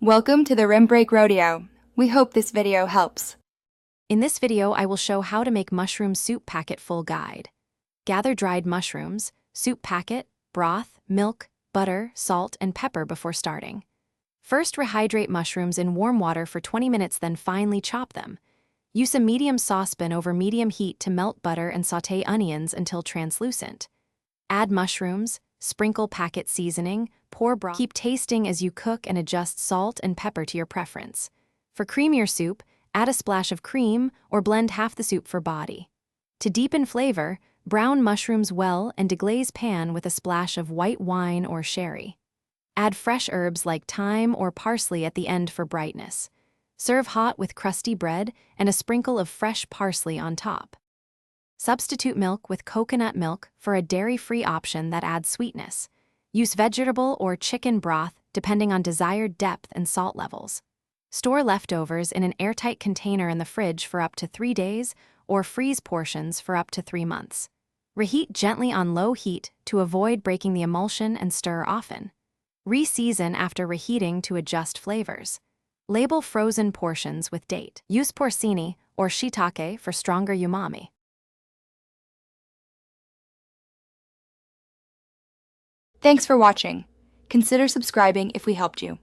Welcome to the Rim Break Rodeo. We hope this video helps. In this video, I will show how to make mushroom soup packet full guide. Gather dried mushrooms, soup packet, broth, milk, butter, salt, and pepper before starting. First, rehydrate mushrooms in warm water for 20 minutes, then finely chop them. Use a medium saucepan over medium heat to melt butter and sauté onions until translucent. Add mushrooms, sprinkle packet seasoning, pour broth. Keep tasting as you cook and adjust salt and pepper to your preference. For creamier soup, add a splash of cream or blend half the soup for body. To deepen flavor, brown mushrooms well and deglaze pan with a splash of white wine or sherry. Add fresh herbs like thyme or parsley at the end for brightness. Serve hot with crusty bread and a sprinkle of fresh parsley on top. Substitute milk with coconut milk for a dairy-free option that adds sweetness. Use vegetable or chicken broth depending on desired depth and salt levels. Store leftovers in an airtight container in the fridge for up to 3 days or freeze portions for up to 3 months. Reheat gently on low heat to avoid breaking the emulsion and stir often. Re-season after reheating to adjust flavors. Label frozen portions with date. Use porcini or shiitake for stronger umami. Thanks for watching. Consider subscribing if we helped you.